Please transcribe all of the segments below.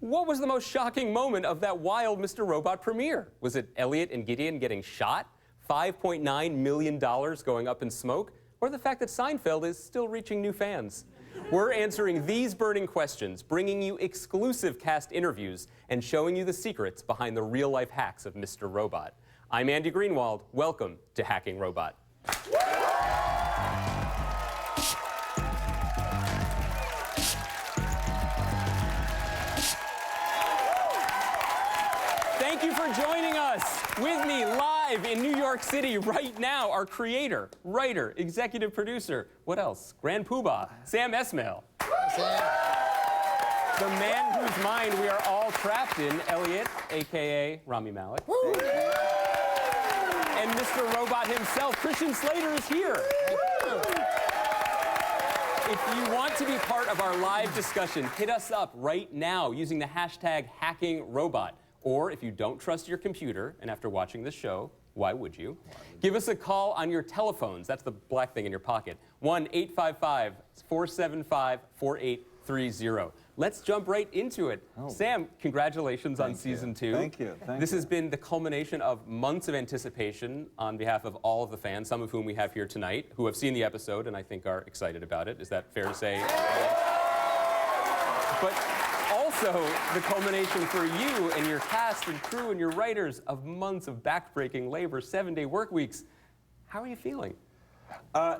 What was the most shocking moment of that wild Mr. Robot premiere? Was it Elliot and Gideon getting shot? $5.9 million going up in smoke? Or the fact that Seinfeld is still reaching new fans? We're answering these burning questions, bringing you exclusive cast interviews, and showing you the secrets behind the real-life hacks of Mr. Robot. I'm Andy Greenwald. Welcome to Hacking Robot. Thank you for joining us. With me live in New York City right now, our creator, writer, executive producer, what else? Grand Poobah, Sam Esmail. Sam. The man whose mind we are all trapped in, Elliot, a.k.a. Rami Malek. And Mr. Robot himself, Christian Slater, is here. If you want to be part of our live discussion, hit us up right now using the hashtag #HackingRobot. Or if you don't trust your computer, and after watching this show, why would you? Give us a call on your telephones. That's the black thing in your pocket. 1-855-475-4830. Let's jump right into it. Sam, congratulations on season 2. Thank you. This has been the culmination of months of anticipation on behalf of all of the fans, some of whom we have here tonight, who have seen the episode and I think are excited about it. Is that fair to say? But also the culmination for you and your cast and crew and your writers of months of backbreaking labor, 7-day work weeks. How are you feeling?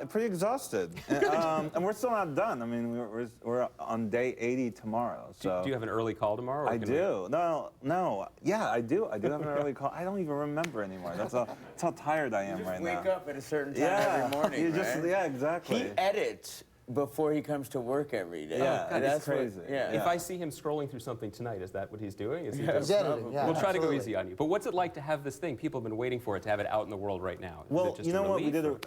Pretty exhausted. And we're still not done. I mean, we're on day 80 tomorrow. So. Do you have an early call tomorrow? I do. No. Yeah, I do. I do have an early call. I don't even remember anymore. That's how tired I am right now. You just wake up at a certain time every morning, right? Yeah, exactly. He edits before he comes to work every day. Yeah, that's crazy. If I see him scrolling through something tonight, is that what he's doing? Is he He's editing, yeah. We'll try to go easy on you. But what's it like to have this thing? People have been waiting for it, to have it out in the world right now. Well, you know what we did?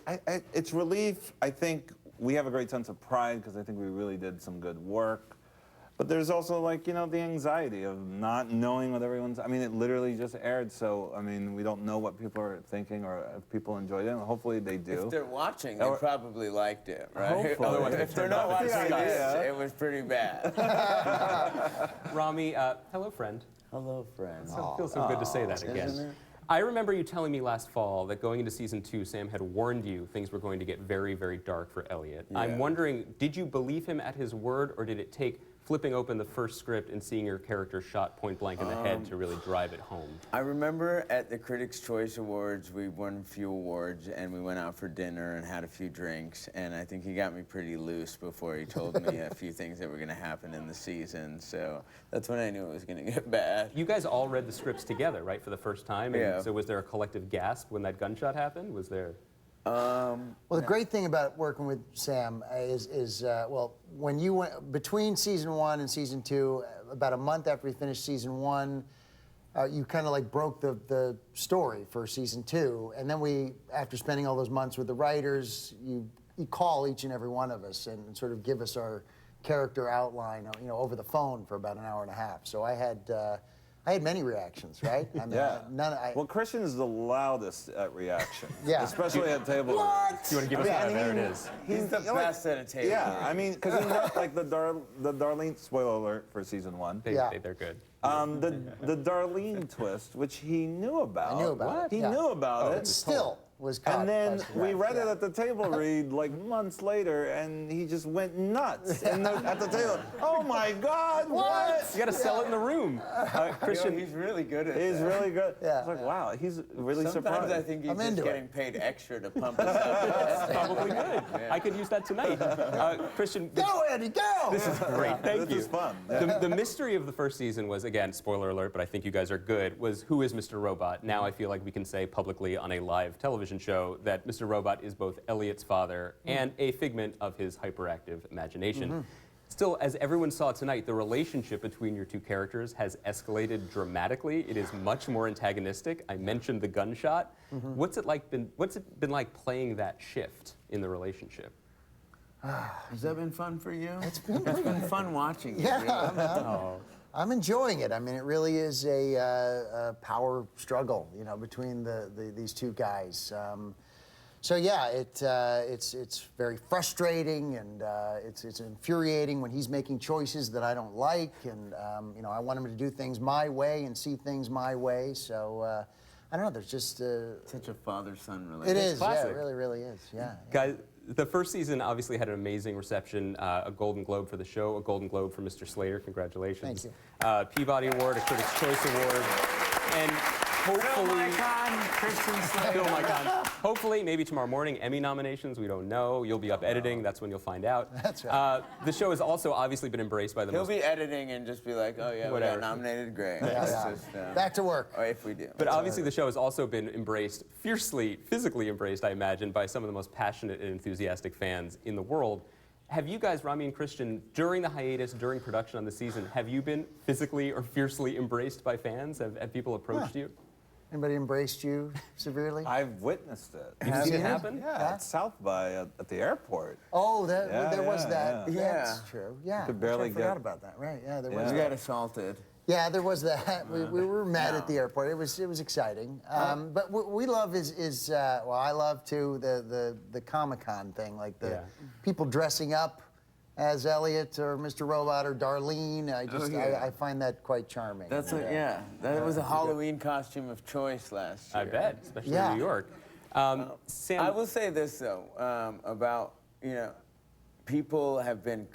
It's relief. I think we have a great sense of pride because I think we really did some good work. But there's also, like, you know, the anxiety of not knowing what everyone's... I mean, it literally just aired, so, I mean, we don't know what people are thinking or if people enjoyed it. Hopefully they do. If they're watching, they probably liked it, right? Hopefully. If they're not watching it was pretty bad. Rami, hello, friend. Hello, friend. It feels so good to say that again. Isn't it? I remember you telling me last fall that going into season 2, Sam had warned you things were going to get very, very dark for Elliot. Yeah. I'm wondering, did you believe him at his word, or did it take flipping open the first script and seeing your character shot point blank in the head to really drive it home? I remember at the Critics' Choice Awards, we won a few awards, and we went out for dinner and had a few drinks, and I think he got me pretty loose before he told me a few things that were going to happen in the season, so that's when I knew it was going to get bad. You guys all read the scripts together, right, for the first time? And yeah. So was there a collective gasp when that gunshot happened? Was there... Well, the great thing about working with Sam is well, when you went between season 1 and season 2, about a month after we finished season 1, you kind of like broke the story for season 2, and then we, after spending all those months with the writers, you call each and every one of us and sort of give us our character outline, you know, over the phone for about an hour and a half. So I had many reactions, right? I mean, yeah. Well, Christian is the loudest at reaction. Yeah. Especially at table. What? Do you want to give us that? There it is. He's the best at a table. Yeah, I mean, because like the Darlene, spoiler alert for season 1. They're good. The Darlene twist, which he knew about. I knew about it. He knew about it. Still was caught. And then we read it at the table read like months later, and he just went nuts at the table. Oh my God! What? You got to sell it in the room. Christian, he's really good at it. He's really good. Yeah. It's like, wow, he's really surprised. Sometimes I think he's just getting paid extra to pump us up. That's probably good. Yeah. I could use that tonight. Christian, Go, Eddie, go! This is great. Thank you. This is fun. Yeah. The mystery of the first season was, again, spoiler alert, but I think you guys are good, was who is Mr. Robot? Now I feel like we can say publicly on a live television show that Mr. Robot is both Elliot's father and a figment of his hyperactive imagination. Still, as everyone saw tonight, the relationship between your two characters has escalated dramatically. It is much more antagonistic. I mentioned the gunshot. What's it been like playing that shift in the relationship? Has that been fun for you? It's been fun watching. Yeah, I'm enjoying it. I mean, it really is a power struggle, you know, between these two guys. So yeah, it's very frustrating, and it's infuriating when he's making choices that I don't like, and you know, I want him to do things my way and see things my way. So I don't know. There's just Such a father-son relationship. it is. Yeah, classic. it really, really is. Yeah. Guys, the first season obviously had an amazing reception, a Golden Globe for the show, a Golden Globe for Mr. Slater. Congratulations. Thank you. Peabody Award, a Critics' Choice Award, and hopefully... Christian Slater. Phil Micon. Hopefully, maybe tomorrow morning, Emmy nominations, we don't know. You'll be up editing, that's when you'll find out. That's right. The show has also obviously been embraced by the He'll most... be editing and just be like, oh yeah, Whatever. we got nominated, great. Yeah, It's yeah. just, Back to work. or if we do. But obviously the show has also been embraced, fiercely, physically embraced, I imagine, by some of the most passionate and enthusiastic fans in the world. Have you guys, Rami and Christian, during the hiatus, during production on the season, have you been physically or fiercely embraced by fans? Have people approached you? Anybody embraced you severely? I've witnessed it. You've Have seen it you? happen? Yeah, at South by at the airport. Oh, there was yeah, that. yeah. That's true. Yeah. could barely I forgot get- about that. Right. Yeah, there We was. got assaulted. Yeah, there was that. We were met at the airport. It was exciting. But what we love is well, I love too the Comic-Con thing, like the Yeah. people dressing up as Elliot or Mr. Robot or Darlene. I find that quite charming. That's And, what, yeah. That was a Halloween costume of choice last year. I bet, especially Yeah. in New York. Sam, I will say this though about people have been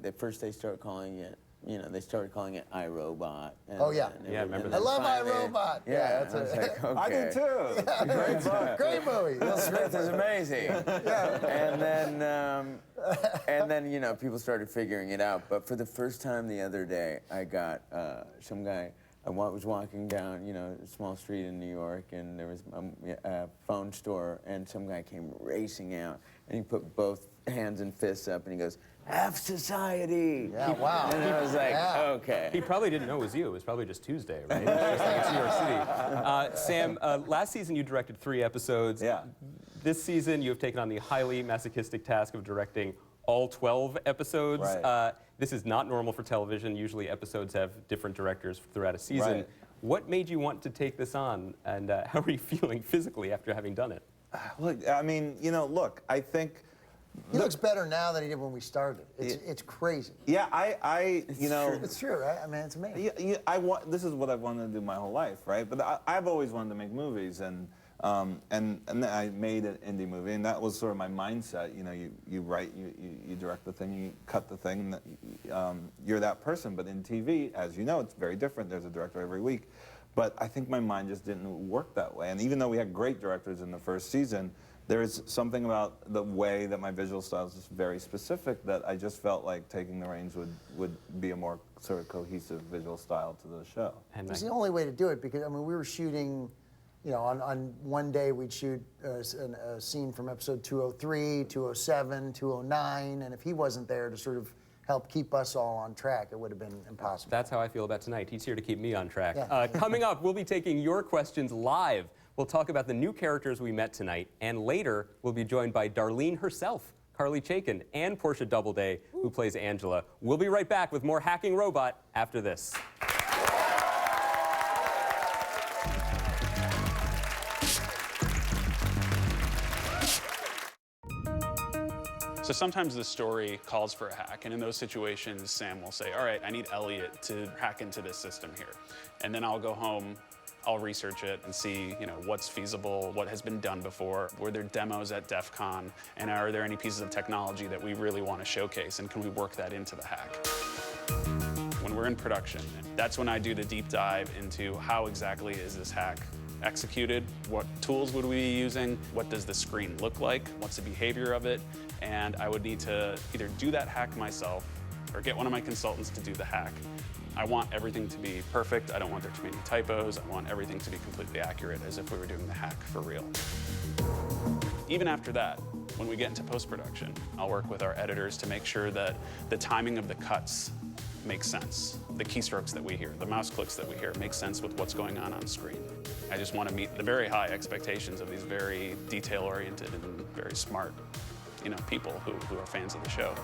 at first they start calling it they started calling it iRobot. And, Oh, yeah. and Yeah, I remember and that. I then love finally- iRobot. Yeah, that's I was it. like, okay. I do too. Great book. Great movie. Will Smith is amazing. And then people started figuring it out. But for the first time the other day, I got some guy. I was walking down, a small street in New York, and there was a phone store, and some guy came racing out, and he put both hands and fists up, and he goes, "F society!" Yeah, wow. And I was like, Yeah. okay. he probably didn't know it was you. It was probably just Tuesday, right? It was just like it's New York City. Sam, last season you directed 3 episodes. Yeah. This season you have taken on the highly masochistic task of directing all 12 episodes. Right. This is not normal for television. Usually episodes have different directors throughout a season. Right. What made you want to take this on, and how are you feeling physically after having done it? Look, I mean, look, I think. He looks better now than he did when we started. It's crazy. Yeah, I It's true, right? I mean, it's amazing. This is what I've wanted to do my whole life, right? But I've always wanted to make movies, and then I made an indie movie, and that was sort of my mindset. You write, you direct the thing, you cut the thing. You're that person. But in TV, as you know, it's very different. There's a director every week. But I think my mind just didn't work that way. And even though we had great directors in the first season, there is something about the way that my visual style is just very specific that I just felt like taking the reins would be a more sort of cohesive visual style to the show. And It was the only way to do it because, I mean, we were shooting, on one day we'd shoot a scene from episode 203, 207, 209, and if he wasn't there to sort of help keep us all on track, it would have been impossible. That's how I feel about tonight. He's here to keep me on track. Yeah. Coming up, we'll be taking your questions live. We'll talk about the new characters we met tonight, and later we'll be joined by Darlene herself, Carly Chaikin, and Portia Doubleday, who plays Angela. We'll be right back with more Hacking Robot after this. So sometimes the story calls for a hack, and in those situations, Sam will say, all right, I need Elliot to hack into this system here. And then I'll go home, I'll research it and see, what's feasible, what has been done before, were there demos at DEF CON, and are there any pieces of technology that we really want to showcase, and can we work that into the hack? When we're in production, that's when I do the deep dive into how exactly is this hack executed, what tools would we be using, what does the screen look like, what's the behavior of it, and I would need to either do that hack myself or get one of my consultants to do the hack. I want everything to be perfect. I don't want there to be any typos. I want everything to be completely accurate as if we were doing the hack for real. Even after that, when we get into post-production, I'll work with our editors to make sure that the timing of the cuts makes sense. The keystrokes that we hear, the mouse clicks that we hear make sense with what's going on screen. I just want to meet the very high expectations of these very detail-oriented and very smart, people who are fans of the show.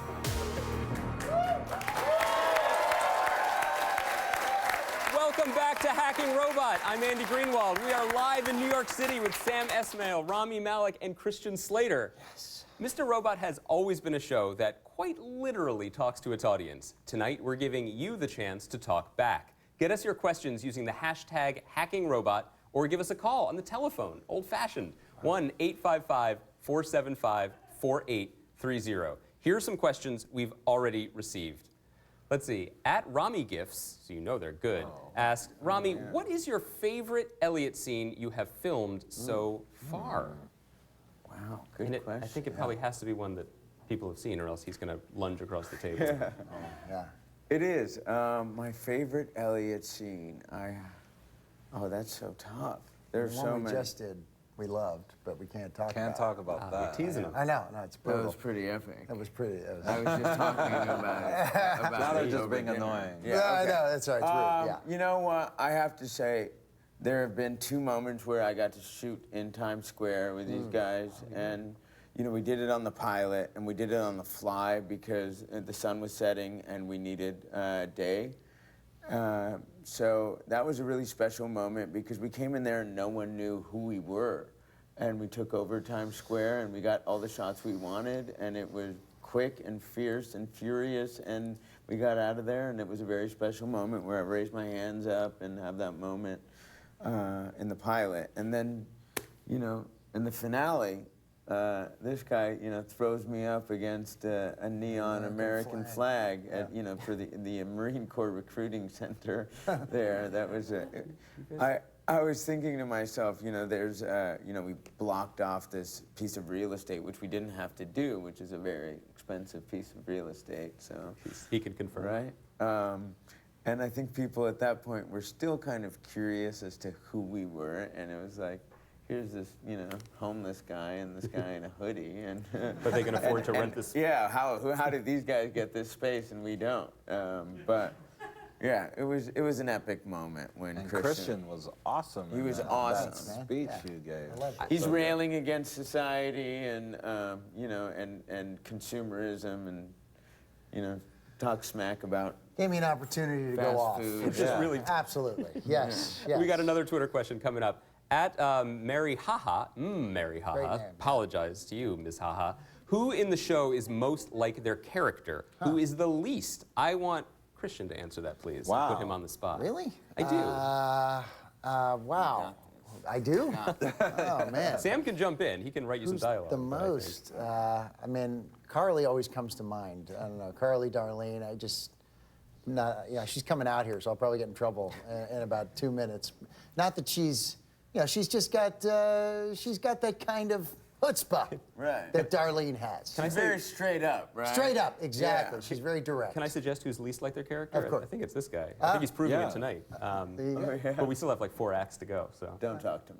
Welcome back to Hacking Robot. I'm Andy Greenwald. We are live in New York City with Sam Esmail, Rami Malek, and Christian Slater. Yes. Mr. Robot has always been a show that quite literally talks to its audience. Tonight, we're giving you the chance to talk back. Get us your questions using the hashtag HackingRobot, or give us a call on the telephone, old-fashioned, 1-855-475-4830. Here are some questions we've already received. Let's see, at Rami Gifts, so you know they're good, asks, Rami, what is your favorite Elliot scene you have filmed so far? Wow, good question. I think it probably has to be one that people have seen, or else he's going to lunge across the table. Yeah. It is. My favorite Elliot scene. Oh, that's so tough. There's The one so we many. just did, we loved, but we can't talk Can't about. talk about that. Teasing him. I know, no, it's That brutal. was pretty epic. That was pretty. That was, I was just talking about it. Now they're it just over being dinner. annoying. yeah, I okay. know, that's right, it's rude, yeah. You know what? I have to say, there have been 2 moments where I got to shoot in Times Square with these guys, and you know, we did it on the pilot, and we did it on the fly because the sun was setting and we needed day. So that was a really special moment because we came in there and no one knew who we were. And we took over Times Square and we got all the shots we wanted, and it was quick and fierce and furious, and we got out of there, and it was a very special moment where I raised my hands up and have that moment in the pilot. And then, you know, in the finale, this guy, you know, throws me up against a neon American flag at, you know, for the Marine Corps Recruiting Center there. That was I was thinking to myself, you know, there's, you know, we blocked off this piece of real estate, which we didn't have to do, which is a very expensive piece of real estate, so. He can confirm. Right? And I think people at that point were still kind of curious as to who we were, and it was like, here's this, you know, homeless guy and this guy in a hoodie, and But they can afford to rent this. yeah, how did these guys get this space and we don't? But yeah, it was an epic moment when And Christian was awesome. He in was that awesome. speech Yeah. you gave. I love it. He's railing against society and you know, and consumerism, and you know, talk smack about Gave me an opportunity to fast go off. food. Just really. Absolutely, yes, yes. We got another Twitter question coming up. At Mary Haha, Mary Great Haha, name. apologize to you, Ms. Haha. Who in the show is most like their character? Who is the least? I want Christian to answer that, please. Wow. Put him on the spot. Really? I do. Wow. I do? Oh, man. Sam can jump in. He can write you Who's some dialogue. the but I think- most? I mean, Carly always comes to mind. I don't know, Carly, Darlene, I just, not, you know, she's coming out here, so I'll probably get in trouble in about 2 minutes. Not that she's, you know, she's just got, she's got that kind of chutzpah Right. that Darlene has. She's very straight up, right? Straight up, exactly. Yeah. She's very direct. Can I suggest who's least like their character? Of course. I think it's this guy. I think he's proving yeah. it tonight. There you go. But we still have like 4 acts to go, so. Don't talk to me.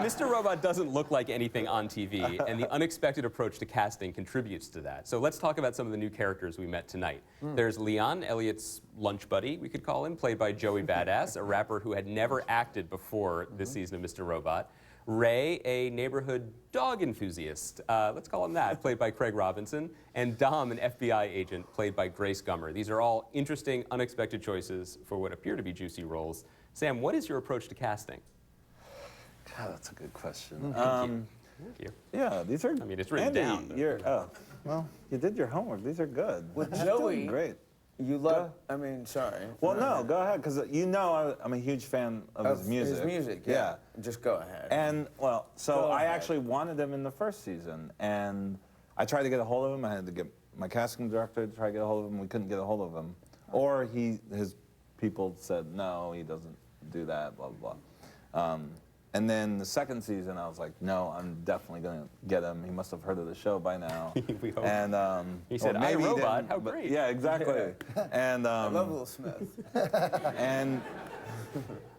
Mr. Robot doesn't look like anything on TV, and the unexpected approach to casting contributes to that. So let's talk about some of the new characters we met tonight. There's Leon, Elliot's lunch buddy, we could call him, played by Joey Badass, a rapper who had never acted before this season of Mr. Robot. Ray, a neighborhood dog enthusiast, let's call him that, played by Craig Robinson. And Dom, an FBI agent, played by Grace Gummer. These are all interesting, unexpected choices for what appear to be juicy roles. Sam, what is your approach to casting? God, that's a good question. Thank you. Yeah, these are. I mean, it's written Andy, down, but- You're, well, you did your homework. These are good. With You're Joey- doing great. You love, I mean, sorry. Well, no, go ahead, because you know I'm a huge fan of his music. His music, yeah. Just go ahead. And, well, so Go I ahead. actually wanted him in the first season, and I tried to get a hold of him. I had to get my casting director to try to get a hold of him. We couldn't get a hold of him. Or his people said, no, he doesn't do that, blah, blah, blah. And then the second season, I was like, no, I'm definitely going to get him. He must have heard of the show by now. We hope. And, He or said, "I, maybe he Robot, didn't, how but- great." Yeah, exactly. And, I love Will Smith.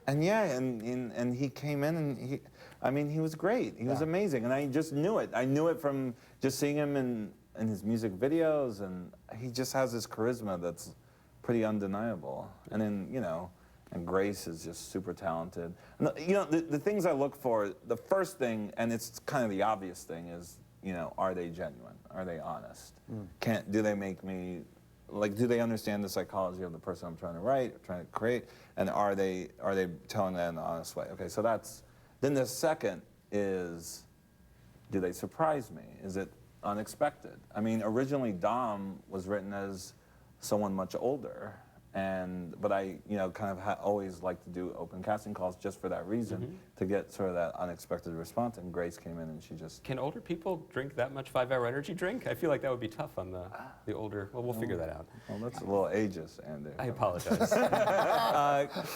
and yeah, and he came in and I mean, he was great. He was amazing, and I just knew it. I knew it from just seeing him in his music videos, and he just has this charisma that's pretty undeniable. And then, you know, and Grace is just super talented. And you know, the things I look for, the first thing, and it's kind of the obvious thing, is, you know, are they genuine? Are they honest? Do they make me like, do they understand the psychology of the person I'm trying to write, or trying to create, and are they telling that in an honest way? Okay, so that's, then the second is, do they surprise me? Is it unexpected? I mean, originally Dom was written as someone much older, but I, kind of always like to do open casting calls just for that reason, to get sort of that unexpected response. And Grace came in and she just... Can older people drink that much 5-hour energy drink? I feel like that would be tough on the older. Well, we'll figure that out. Well, that's a little ageist, Andy. I apologize.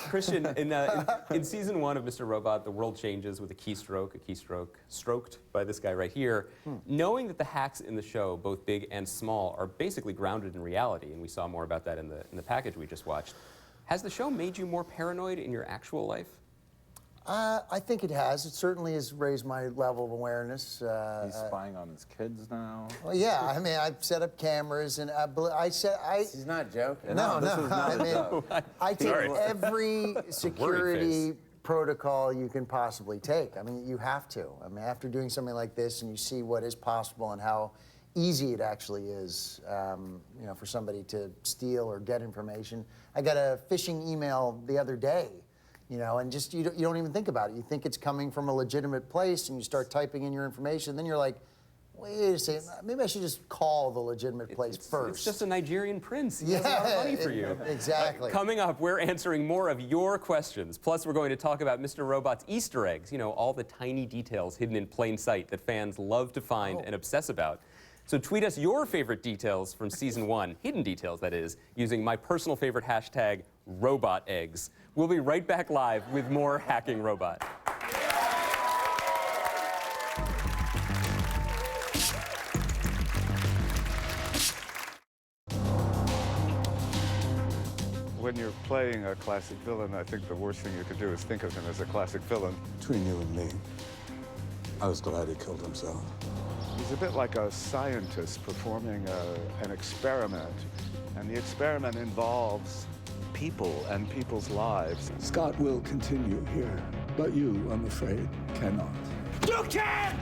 Christian, in season 1 of Mr. Robot, the world changes with a keystroke stroked by this guy right here. Knowing that the hacks in the show, both big and small, are basically grounded in reality, and we saw more about that in the package we just watched. Has the show made you more paranoid in your actual life? I think it has. It certainly has raised my level of awareness. He's spying on his kids now. Well, yeah. I mean, I've set up cameras, and He's not joking. No, this no. is not a joke. I take Sorry. every security protocol you can possibly take. I mean, you have to. I mean, after doing something like this, and you see what is possible and how easy it actually is, for somebody to steal or get information. I got a phishing email the other day, and just you don't even think about it. You think it's coming from a legitimate place, and you start typing in your information. Then you're like, wait a second, maybe I should just call the legitimate place first. It's just a Nigerian prince. He has a lot of money for you. Exactly. Coming up, we're answering more of your questions. Plus, we're going to talk about Mr. Robot's Easter eggs, all the tiny details hidden in plain sight that fans love to find and obsess about. So tweet us your favorite details from season 1, hidden details that is, using my personal favorite hashtag, #RobotEggs. We'll be right back live with more Hacking Robot. When you're playing a classic villain, I think the worst thing you could do is think of him as a classic villain. Between you and me, I was glad he killed himself. He's a bit like a scientist performing an experiment, and the experiment involves people and people's lives. Scott will continue here, but you, I'm afraid, cannot. You can't!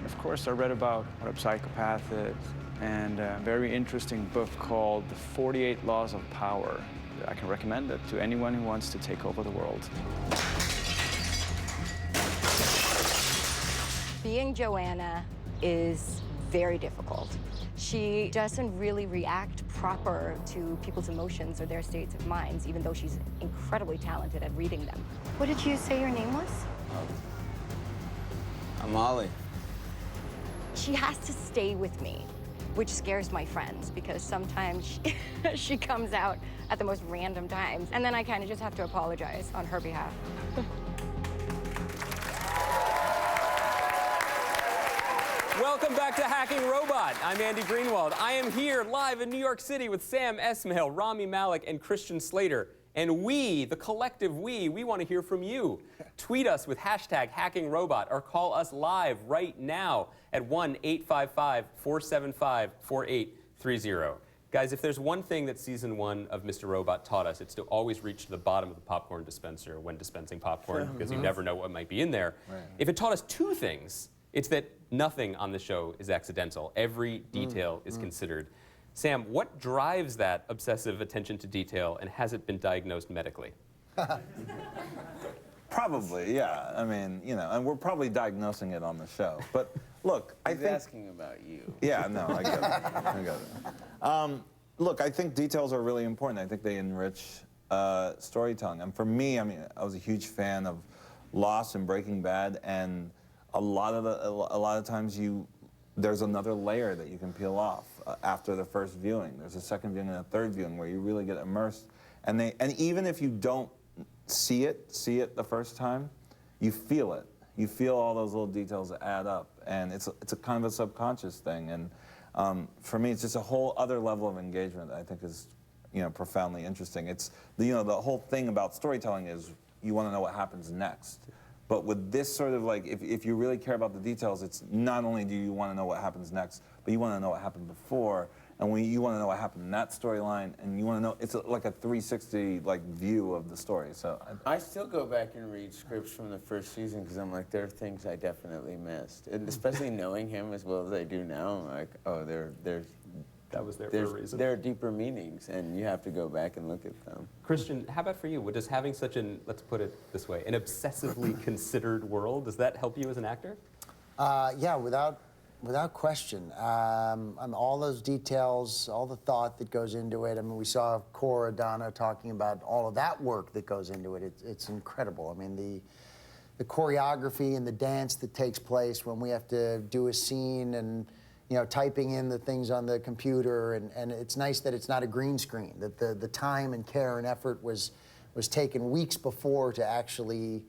Of course, I read about what a psychopath is, and a very interesting book called The 48 Laws of Power. I can recommend it to anyone who wants to take over the world. Being Joanna is very difficult. She doesn't really react proper to people's emotions or their states of minds, even though she's incredibly talented at reading them. What did you say your name was? I'm Ollie. She has to stay with me, which scares my friends because sometimes she comes out at the most random times, and then I kind of just have to apologize on her behalf. Welcome back to Hacking Robot. I'm Andy Greenwald. I am here live in New York City with Sam Esmail, Rami Malek, and Christian Slater. And we, the collective we want to hear from you. Tweet us with hashtag Hacking Robot or call us live right now at 1-855-475-4830. Guys, if there's one thing that season 1 of Mr. Robot taught us, it's to always reach to the bottom of the popcorn dispenser when dispensing popcorn, because you never know what might be in there. Right. If it taught us 2 things, it's that nothing on the show is accidental. Every detail is considered. Sam, what drives that obsessive attention to detail, and has it been diagnosed medically? Probably, yeah. I mean, and we're probably diagnosing it on the show. But look, I think... asking about you. Yeah, no, I get it. I get it. Look, I think details are really important. I think they enrich storytelling. And for me, I was a huge fan of Lost and Breaking Bad, and a lot of times there's another layer that you can peel off after the first viewing. There's a second viewing and a third viewing where you really get immersed. And even if you don't see it the first time, you feel it. You feel all those little details that add up, and it's a kind of a subconscious thing. And for me, it's just a whole other level of engagement that I think is profoundly interesting. It's the whole thing about storytelling is you want to know what happens next. But with this sort of if you really care about the details, it's not only do you want to know what happens next, but you want to know what happened before, and you want to know what happened in that storyline, and you want to know, it's like a 360 view of the story. So I still go back and read scripts from the first season because I'm like, there are things I definitely missed, and especially knowing him as well as I do now. I'm like, oh, there's that was there for a reason. There are deeper meanings, and you have to go back and look at them. Christian, how about for you? Does having such let's put it this way, an obsessively considered world, does that help you as an actor? Yeah, without question. All those details, all the thought that goes into it. I mean, we saw Cora Donna talking about all of that work that goes into it. It's incredible. I mean, the choreography and the dance that takes place when we have to do a scene and, you know, typing in the things on the computer, and it's nice that it's not a green screen, that the time and care and effort was taken weeks before to actually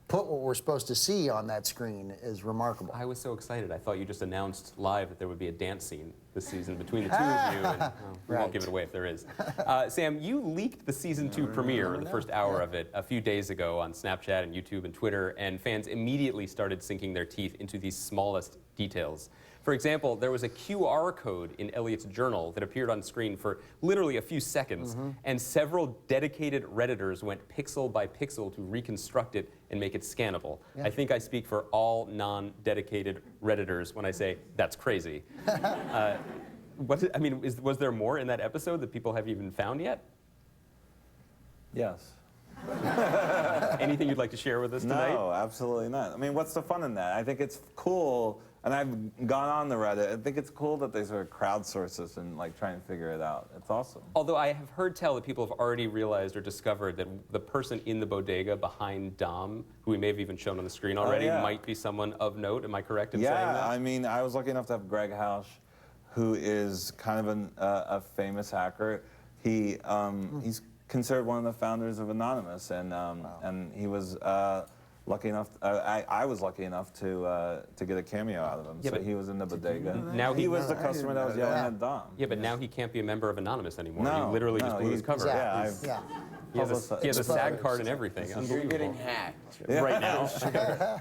put what we're supposed to see on that screen is remarkable. I was so excited. I thought you just announced live that there would be a dance scene this season between the two of you, and we won't give it away if there is. Sam, you leaked the season 2 premiere, the first hour of it, a few days ago on Snapchat and YouTube and Twitter, and fans immediately started sinking their teeth into these smallest details. For example, there was a QR code in Elliot's journal that appeared on screen for literally a few seconds, and several dedicated Redditors went pixel by pixel to reconstruct it and make it scannable. Yeah. I think I speak for all non-dedicated Redditors when I say that's crazy. Was there more in that episode that people have even found yet? Yes. Anything you'd like to share with us tonight? No, absolutely not. I mean, what's the fun in that? I think it's cool, and I've gone on the Reddit. I think it's cool that they sort of crowdsource this and like try and figure it out. It's awesome. Although I have heard tell that people have already realized or discovered that the person in the bodega behind Dom, who we may have even shown on the screen already, might be someone of note. Am I correct in saying that? Yeah, I mean, I was lucky enough to have Greg Hausch, who is kind of a famous hacker. He's considered one of the founders of Anonymous, and he was lucky enough. I was lucky enough to get a cameo out of him. Yeah, so but he was in the bodega. Now he was the customer that was yelling at Dom. Yeah, but now he can't be a member of Anonymous anymore. No, you literally just blew his cover. Exactly. Yeah, He has a SAG card and everything. You're getting hacked. Right now.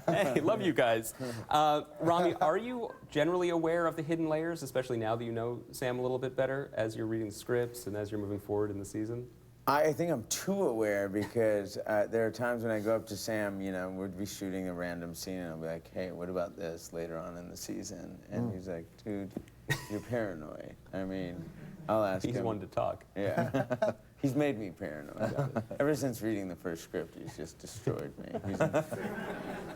Hey, love you guys. Rami, are you generally aware of the hidden layers, especially now that you know Sam a little bit better as you're reading scripts and as you're moving forward in the season? I think I'm too aware because there are times when I go up to Sam, you know, we'd be shooting a random scene and I'll be like, hey, what about this later on in the season? And he's like, dude, you're paranoid. I mean, I'll ask him. He's one to talk. Yeah. He's made me paranoid. Ever since reading the first script, he's just destroyed me.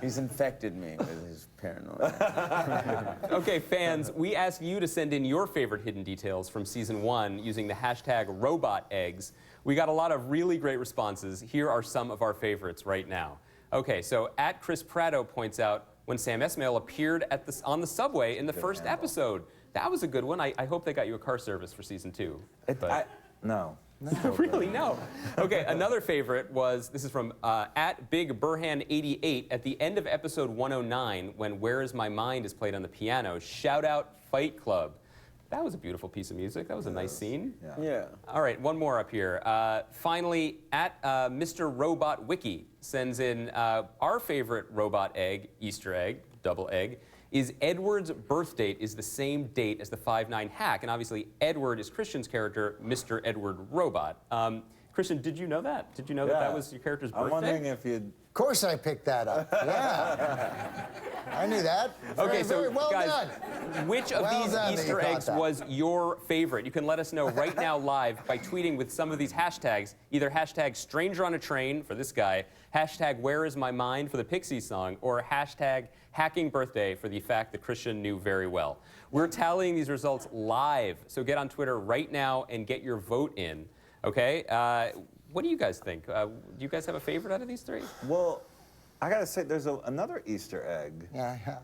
He's infected me with his paranoia. Okay, fans, we asked you to send in your favorite hidden details from season 1 using the hashtag #RobotEggs. We got a lot of really great responses. Here are some of our favorites right now. Okay, so @Chris Prado points out when Sam Esmail appeared on the subway in the first episode. That was a good one. I hope they got you a car service for season 2. No. Really, no. Okay, another favorite was, this is from @BigBurhan88. At the end of episode 109, when Where Is My Mind is played on the piano, shout out Fight Club. That was a beautiful piece of music. That was a nice scene. Yeah. All right, one more up here. Finally, Mr. Robot Wiki sends in our favorite robot egg, Easter egg, double egg, is Edward's birth date is the same date as the 5'9" hack. And obviously, Edward is Christian's character, Mr. Edward Robot. Christian, did you know that? Did you know that was your character's birthday? I'm wondering if you'd... Of course I picked that up. Yeah. I knew that. Okay, so very well guys, done. which of Well these done that you Easter thought eggs that. was your favorite? You can let us know right now live by tweeting with some of these hashtags, either hashtag stranger on a train for this guy, hashtag where is my mind for the Pixies song, or hashtag hacking birthday for the fact that Christian knew very well. We're tallying these results live, so get on Twitter right now and get your vote in, okay? What do you guys think? Do you guys have a favorite out of these three? Well, I gotta say, there's another Easter egg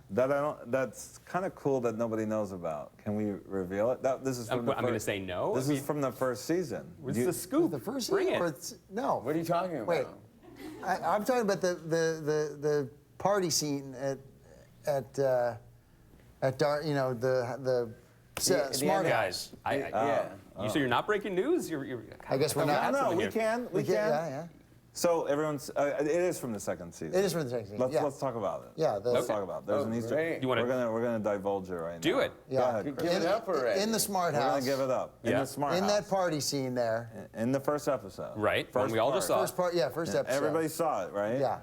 that's kind of cool that nobody knows about. Can we reveal it? This is from the I'm going to say no. This is from the first season. What's the scoop? The first Bring season? it. Or no. What are you talking about? Wait. I'm talking about the party scene at you know, the smart guys. You so you're not breaking news? I guess we're not. No, we can. Yeah. So everyone's. It is from the second season. It is from the second season. Let's talk about it. Yeah. Let's talk about it. There's an Easter. Great. You wanna, we're gonna divulge it right now. Do it. Yeah. Go ahead, Give Chris. it up already. In the smart We're house. gonna give it up. In Yeah. the smart In house. that party scene there. In the first episode. Right. First When we all just saw. First episode. Everybody saw it, right? Yeah.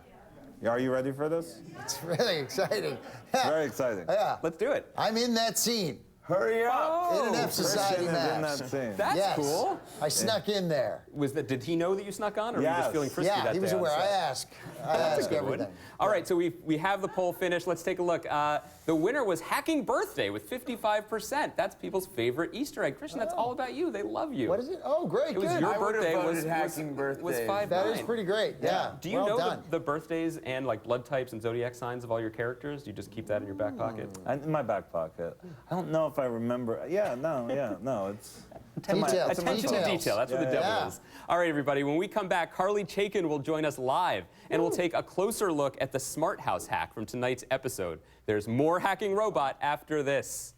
Are you ready for this? It's really exciting. Very exciting. Yeah. Let's do it. I'm in that scene. Hurry up! In an F Society Christian is in Maps. that scene. That's Yes. cool. I snuck in there. Did he know that you snuck on, or were you Yes. just feeling frisky Yeah, that he was day on aware. I set? ask everything. All right, so we have the poll finished. Let's take a look. The winner was Hacking Birthday with 55%. That's people's favorite Easter egg. Christian, that's all about you. They love you. What is it? Oh, great, It was good. your I would've birthday voted was Hacking Birthday. 5/9. That is pretty great. Yeah. Do you well know done. the birthdays and like blood types and zodiac signs of all your characters? Do you just keep that in your back pocket? In my back pocket. I don't know if I remember. Yeah, no, it's Detail. it's in my Attention to phone. detail, that's what the devil Yeah. is. All right, everybody, when we come back, Carly Chaikin will join us live, and we'll take a closer look at the Smart House hack from tonight's episode. There's more Hacking Robot after this.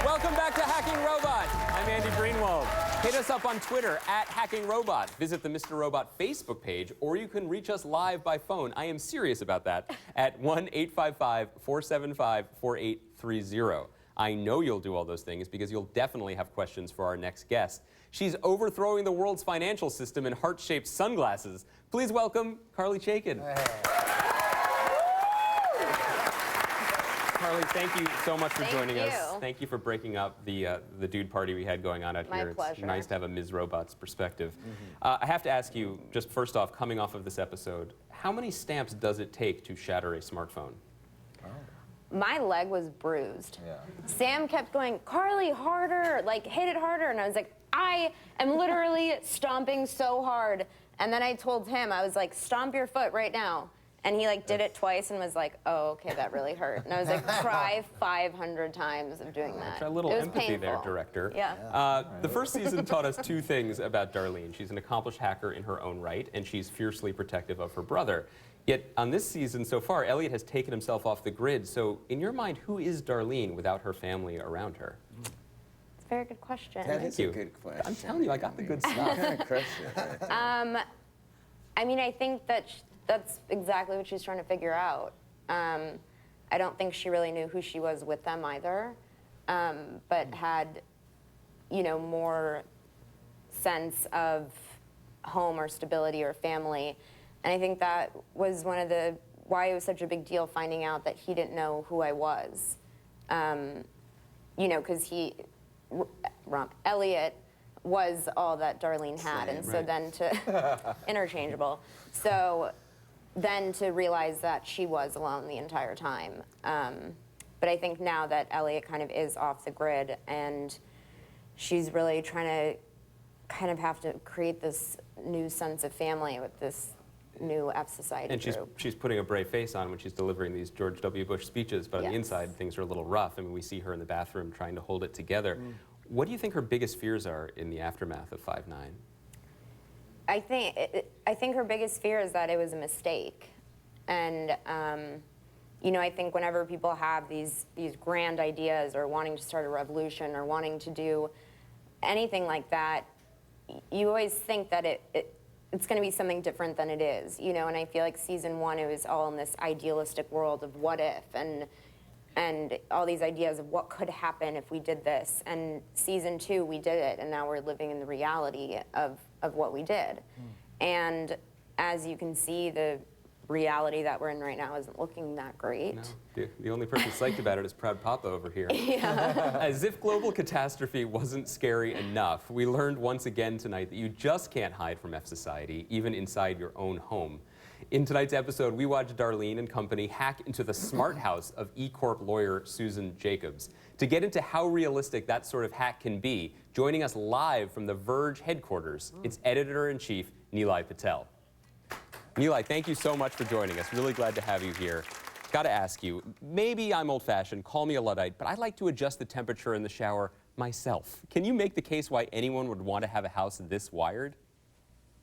Welcome back to Hacking Robot. I'm Andy Greenwald. Hit us up on Twitter at Hacking Robot. Visit the Mr. Robot Facebook page, or you can reach us live by phone. I am serious about that at 1-855-475-4830. I know you'll do all those things because you'll definitely have questions for our next guest. She's overthrowing the world's financial system in heart-shaped sunglasses. Please welcome Carly Chaikin. Carly, thank you so much for joining us. Thank you for breaking up the dude party we had going on out My here. It's pleasure. nice to have a Ms. Robot's perspective. I have to ask you, just first off, coming off of this episode, how many stamps does it take to shatter a smartphone? My leg was bruised. Yeah. Sam kept going, Carly, harder, like hit it harder. And I was like, I am literally stomping so hard. And then I told him, I was like, stomp your foot right now. And he like did it twice and was like, oh, okay, that really hurt. And I was like, try 500 times of doing that. A little It was empathy there, painful. director. Yeah. The first season taught us two things about Darlene. She's an accomplished hacker in her own right, and she's fiercely protective of her brother. Yet on this season so far, Elliot has taken himself off the grid. So in your mind, who is Darlene without her family around her? It's a very good question. That is you. a good question. I'm telling you, I got the good stuff. What kind of question? I mean, I think that that's exactly what she's trying to figure out. I don't think she really knew who she was with them either, but had, you know, more sense of home or stability or family. And I think that was one of the, why it was such a big deal finding out that he didn't know who I was. You know, because Elliot was all that Darlene had, and so then to, interchangeable. So then to realize that she was alone the entire time. But I think now that Elliot kind of is off the grid and she's really trying to kind of have to create this new sense of family with this new F Society And group. she's putting a brave face on when she's delivering these George W. Bush speeches, but on the Yes. inside, things are a little rough. I mean, we see her in the bathroom trying to hold it together. What do you think her biggest fears are in the aftermath of 5/9? I think her biggest fear is that it was a mistake, and you know, I think whenever people have these grand ideas or wanting to start a revolution or wanting to do anything like that, you always think that it's going to be something different than it is, you know. And I feel like season 1, it was all in this idealistic world of what if and all these ideas of what could happen if we did this. And season 2, we did it, and now we're living in the reality of what we did. And as you can see, the reality that we're in right now isn't looking that great. No, the only person psyched about it is Proud Papa over here. As if global catastrophe wasn't scary enough, we learned once again tonight that you just can't hide from F Society, even inside your own home. In tonight's episode, we watched Darlene and company hack into the smart house of E-Corp lawyer Susan Jacobs. To get into how realistic that sort of hack can be, joining us live from the Verge headquarters, it's editor-in-chief Nilay Patel. Nilay, thank you so much for joining us. Really glad to have you here. Got to ask you, maybe I'm old-fashioned, call me a Luddite, but I like to adjust the temperature in the shower myself. Can you make the case why anyone would want to have a house this wired?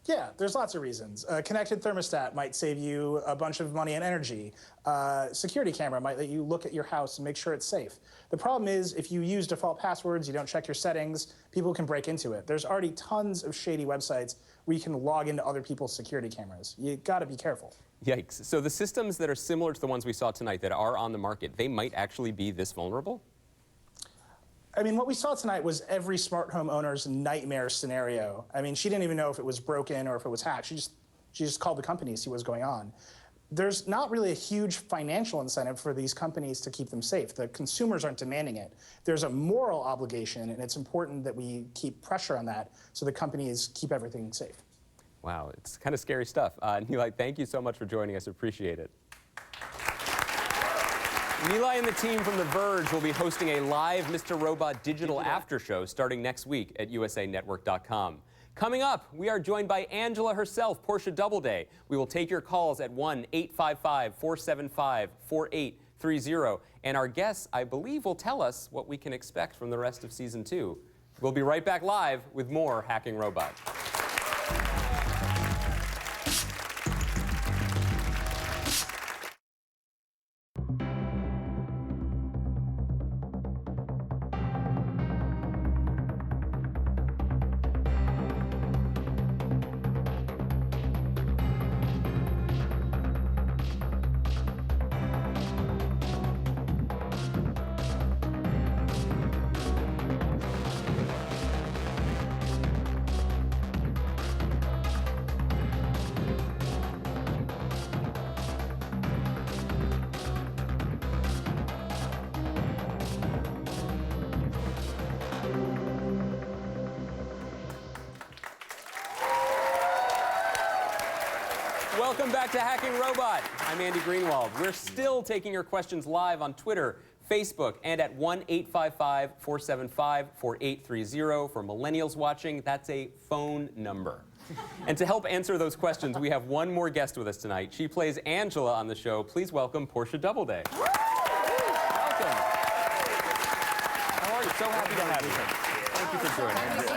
Yeah, there's lots of reasons. A connected thermostat might save you a bunch of money and energy. Security camera might let you look at your house and make sure it's safe. The problem is if you use default passwords, you don't check your settings, people can break into it. There's already tons of shady websites where you can log into other people's security cameras. You gotta be careful. Yikes. So the systems that are similar to the ones we saw tonight that are on the market, they might actually be this vulnerable? I mean, what we saw tonight was every smart home owner's nightmare scenario. I mean, she didn't even know if it was broken or if it was hacked. She just called the company to see what was going on. There's not really a huge financial incentive for these companies to keep them safe. The consumers aren't demanding it. There's a moral obligation, and it's important that we keep pressure on that so the companies keep everything safe. Wow, it's kind of scary stuff. Nilay, thank you so much for joining us. Appreciate it. Nilay and the team from The Verge will be hosting a live Mr. Robot digital after show starting next week at usanetwork.com. Coming up, we are joined by Angela herself, Portia Doubleday. We will take your calls at 1-855-475-4830. And our guests, I believe, will tell us what we can expect from the rest of Season 2. We'll be right back live with more Hacking Robot. Welcome back to Hacking Robot. I'm Andy Greenwald. We're still taking your questions live on Twitter, Facebook, and at 1-855-475-4830. For millennials watching, that's a phone number. And to help answer those questions, we have one more guest with us tonight. She plays Angela on the show. Please welcome Portia Doubleday. Welcome. How are you? So happy to have you. Thank you for joining us.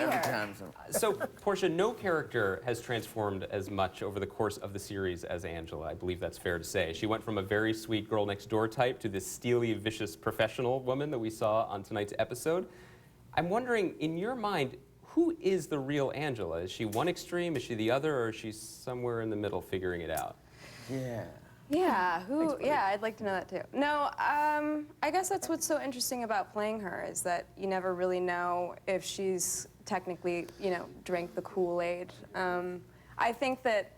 So, Portia, no character has transformed as much over the course of the series as Angela. I believe that's fair to say. She went from a very sweet girl-next-door type to this steely, vicious professional woman that we saw on tonight's episode. I'm wondering, in your mind, who is the real Angela? Is she one extreme, is she the other, or is she somewhere in the middle figuring it out? Yeah. Yeah, I'd like to know that too. No, I guess that's what's so interesting about playing her is that you never really know if she's technically, drank the Kool-Aid. I think that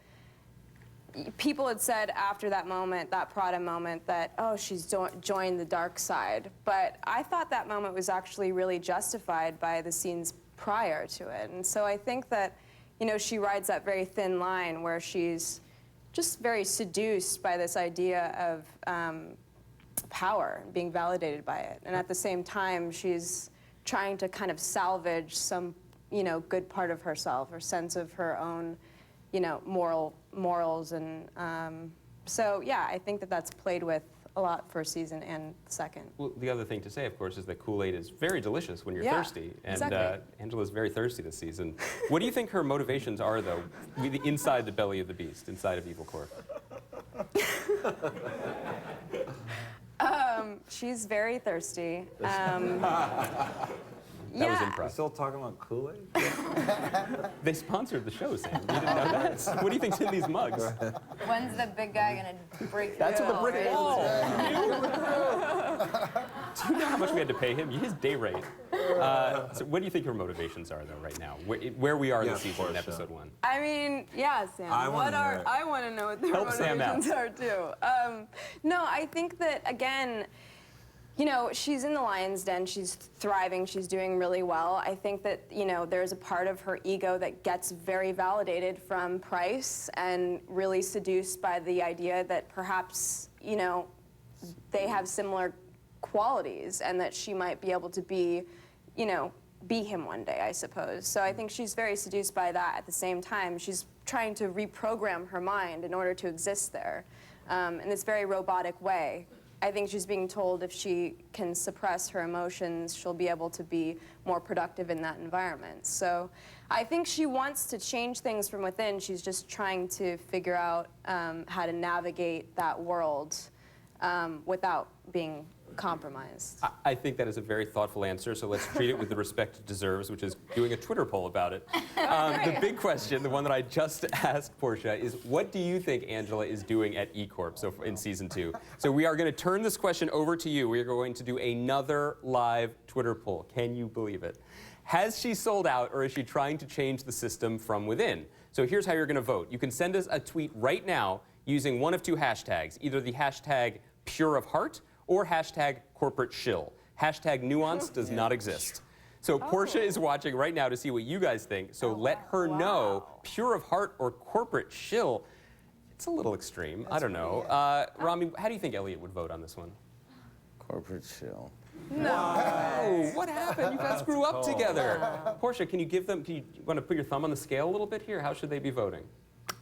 people had said after that moment, that Prada moment, that, oh, she's joined the dark side. But I thought that moment was actually really justified by the scenes prior to it. And so I think that, she rides that very thin line where she's just very seduced by this idea of power, being validated by it. And at the same time, she's trying to kind of salvage some, good part of herself or sense of her own, morals. And so, yeah, I think that that's played with a lot first season and second. Well, the other thing to say, of course, is that Kool-Aid is very delicious when you're thirsty. And exactly. Angela's very thirsty this season. What do you think her motivations are, though, inside the belly of the beast, inside of Evil Corp? She's very thirsty. That was impressive. We're still talking about Kool-Aid? They sponsored the show, Sam. You didn't know that? What do you think's in these mugs? When's the big guy gonna break That's through? what the brick wall. Do you know how much we had to pay him? His day rate. So what do you think her motivations are, though, right now? Where we are this season in episode 1? I mean, yeah, Sam. I want to know what their motivations are too. No, I think that again, she's in the lion's den. She's thriving. She's doing really well. I think that there's a part of her ego that gets very validated from price and really seduced by the idea that perhaps they have similar qualities and that she might be able to be him one day, I suppose. So I think she's very seduced by that. At the same time, she's trying to reprogram her mind in order to exist there in this very robotic way. I think she's being told if she can suppress her emotions, she'll be able to be more productive in that environment. So I think she wants to change things from within. She's just trying to figure out how to navigate that world without being compromised. I think that is a very thoughtful answer, so let's treat it with the respect it deserves, which is doing a Twitter poll about it. The big question, the one that I just asked Portia, is what do you think Angela is doing at E-Corp in season 2? So we are going to turn this question over to you. We are going to do another live Twitter poll. Can you believe it? Has she sold out, or is she trying to change the system from within? So here's how you're going to vote. You can send us a tweet right now using one of 2 hashtags, either the hashtag pure of heart or hashtag corporate shill. Hashtag nuance does not exist. So Portia is watching right now to see what you guys think, so let her know, pure of heart or corporate shill. It's a little extreme. I don't know. Rami, how do you think Elliot would vote on this one? Corporate shill. No. Oh, what happened? You guys grew up together. Portia, can you give them, you want to put your thumb on the scale a little bit here? How should they be voting?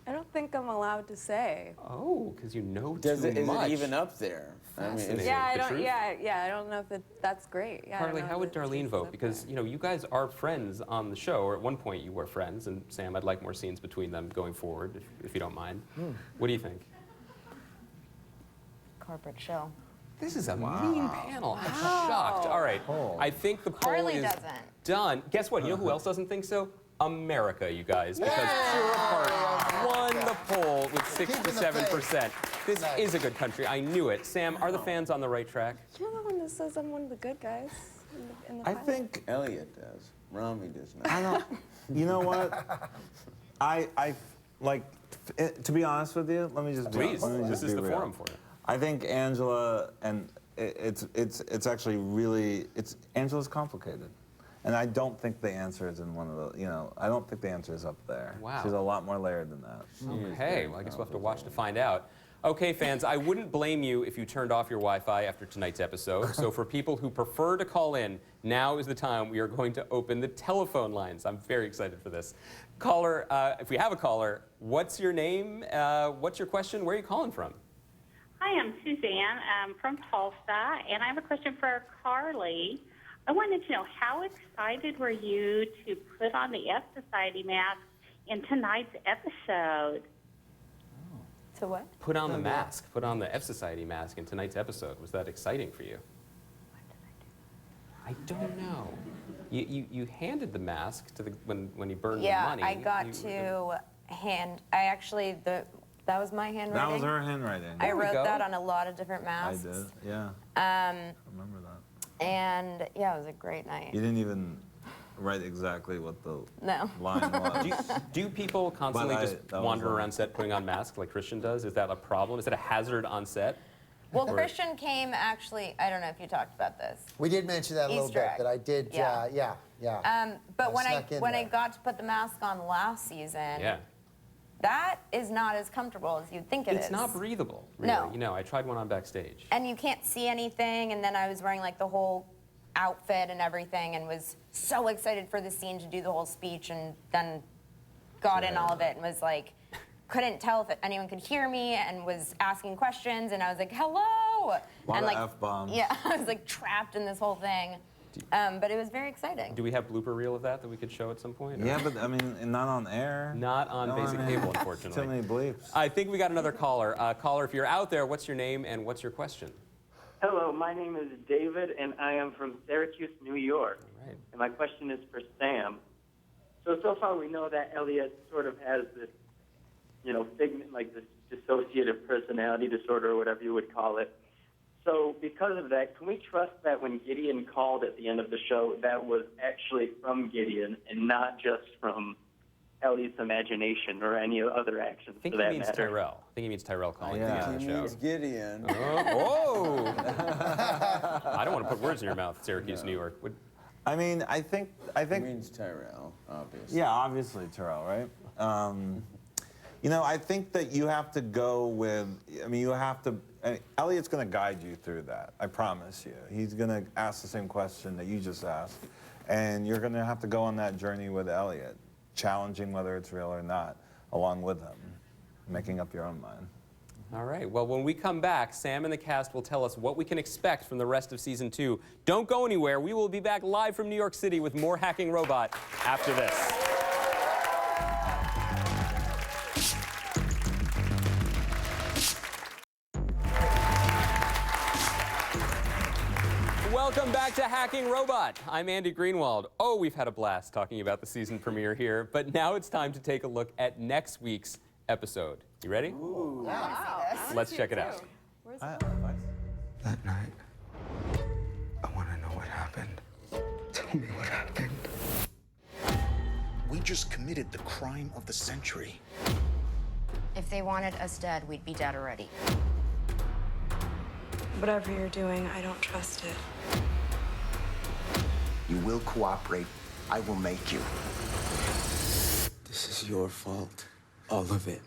I don't think I'm allowed to say. Oh, because you know Is too much. it even up there? I mean, Fascinating. Yeah, I The don't. truth? Yeah, I don't know if that's great. Yeah, I don't Carly, know how if would the Darlene truth vote? is up Because there. you know you guys are friends on the show, or at one point you were friends. And Sam, I'd like more scenes between them going forward, if you don't mind. What do you think? Corporate show. This is a mean panel. I'm shocked. All right, I think the poll Carly is doesn't. done. Guess what? You know who else doesn't think so? America, you guys, because Pure of Heart won the poll with 6 to 7%. This is a good country. I knew it. Sam, are the fans on the right track? You're the one that says I'm one of the good guys in the I pilot. think Elliot does. Rami does not. I don't. You know what? I like. To be honest with you, let me just. Please, let me just this is be the real. forum for it. I think Angela, and it's actually really, Angela's complicated. And I don't think the answer is in one of the, I don't think the answer is up there. Wow. She's a lot more layered than that. Okay, well, I guess we'll have to watch to find out. Okay, fans, I wouldn't blame you if you turned off your Wi-Fi after tonight's episode. So for people who prefer to call in, now is the time we are going to open the telephone lines. I'm very excited for this. Caller, if we have a caller, what's your name? What's your question? Where are you calling from? Hi, I'm Suzanne. I'm from Tulsa, and I have a question for Carly. I wanted to know, how excited were you to put on the F Society mask in tonight's episode? To what? Put on the mask. Put on the F Society mask in tonight's episode. Was that exciting for you? What did I do? I don't know. You handed the mask to when he burned the money. Yeah, I got to hand. I actually that was my handwriting. That was her handwriting. I wrote that on a lot of different masks. I did, yeah. I remember that. And yeah, it was a great night. You didn't even write exactly what the No. line was. Do people constantly just wander around set putting on masks like Christian does? Is that a problem? Is that a hazard on set? Well, Christian came actually. I don't know if you talked about this. We did mention that a little Easter bit. egg. That I did. Yeah. But when snuck in I there. got to put the mask on last season, Yeah. that is not as comfortable as you'd think it is. It's not breathable, really. No. You know, I tried one on backstage. And you can't see anything, and then I was wearing like the whole outfit and everything, and was so excited for the scene to do the whole speech, and then got in all of it and was like, couldn't tell if anyone could hear me, and was asking questions, and I was like, hello! Lot and of like, F-bombs. Yeah, I was like trapped in this whole thing. But it was very exciting. Do we have blooper reel of that we could show at some point? Yeah, but I mean, not on air. Not on basic cable, unfortunately. Too many bleeps. I think we got another caller. Caller, if you're out there, what's your name and what's your question? Hello, my name is David, and I am from Syracuse, New York. All right. And my question is for Sam. So far we know that Elliot sort of has this, figment, like this dissociative personality disorder or whatever you would call it. So because of that, can we trust that when Gideon called at the end of the show, that was actually from Gideon and not just from Elliot's imagination or any other actions I think for he that means matter? Tyrell. I think he means Tyrell calling at the end of He the show. means Gideon. Oh! I don't want to put words in your mouth, Syracuse, New York. I mean, I think. He means Tyrell, obviously. Yeah, obviously Terrell, right? I think that you have to go with. You have to. Elliot's going to guide you through that. I promise you. He's going to ask the same question that you just asked, and you're going to have to go on that journey with Elliot, challenging whether it's real or not, along with him, making up your own mind. All right. Well, when we come back, Sam and the cast will tell us what we can expect from the rest of season 2. Don't go anywhere. We will be back live from New York City with more Hacking Robot after this. Welcome back to Hacking Robot. I'm Andy Greenwald. Oh, we've had a blast talking about the season premiere here, but now it's time to take a look at next week's episode. You ready? Ooh. Wow. Let's check it out. That night, I want to know what happened. Tell me what happened. We just committed the crime of the century. If they wanted us dead, we'd be dead already. Whatever you're doing, I don't trust it. You will cooperate. I will make you. This is your fault. All of it.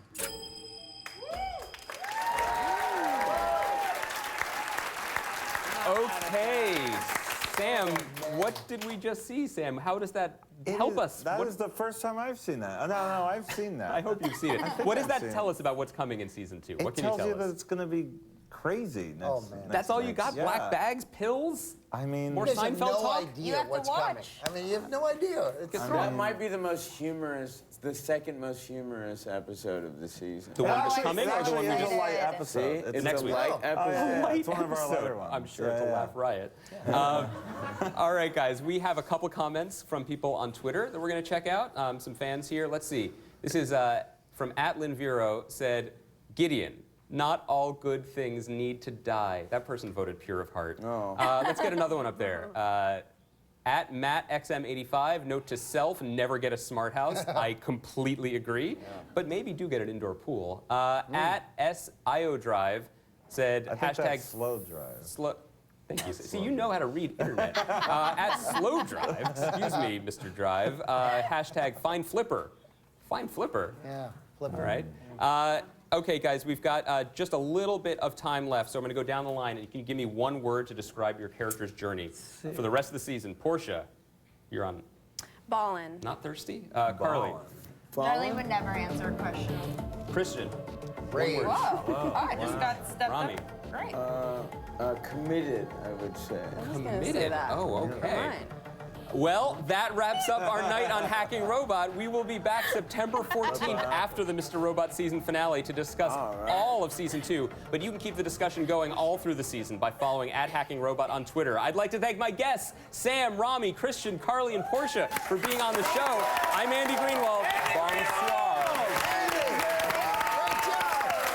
Okay, Sam, what did we just see, Sam? How does that help us? That is the first time I've seen that. No, I've seen that. I hope you've seen it. What does that tell us about what's coming in season 2? What can you tell us? It tells you that it's going to be crazy. That's all you got? Yeah. Black bags, pills? I mean, more You guys Seinfeld have no talk? idea You have to what's watch. coming. I mean, you have no idea. That might be the most humorous, the second most humorous episode of the season. The one that's coming or the one we it's just... a light episode. It's next a week. light episode. It's one of our lighter ones. I'm sure it's a laugh riot. All right, guys, we have a couple comments from people on Twitter that we're going to check out. Some fans here. Let's see. This is from @LinViro, said, Gideon, not all good things need to die. That person voted pure of heart. Oh. Let's get another one up there. @MattXM85, note to self, never get a smart house. I completely agree, but maybe do get an indoor pool. @SIODrive said, I think hashtag that's slow drive. Thank you. See, you know how to read internet. @SlowDrive, excuse me, Mr. Drive, hashtag find Flipper. Find Flipper. Yeah, Flipper. All right. Okay, guys, we've got just a little bit of time left, so I'm going to go down the line, and you can give me one word to describe your character's journey for the rest of the season. Portia, you're on. Ballin'. Not thirsty? Carly. Darlene would never answer a question. Christian. Brave. Whoa. Oh, I just got stepped Rami. up. Great. Committed, I would say. Committed. Oh, okay. Well, that wraps up our night on Hacking Robot. We will be back September 14th after the Mr. Robot season finale to discuss all of season 2. But you can keep the discussion going all through the season by following @HackingRobot on Twitter. I'd like to thank my guests, Sam, Rami, Christian, Carly, and Portia, for being on the show. I'm Andy Greenwald. Bonsoir.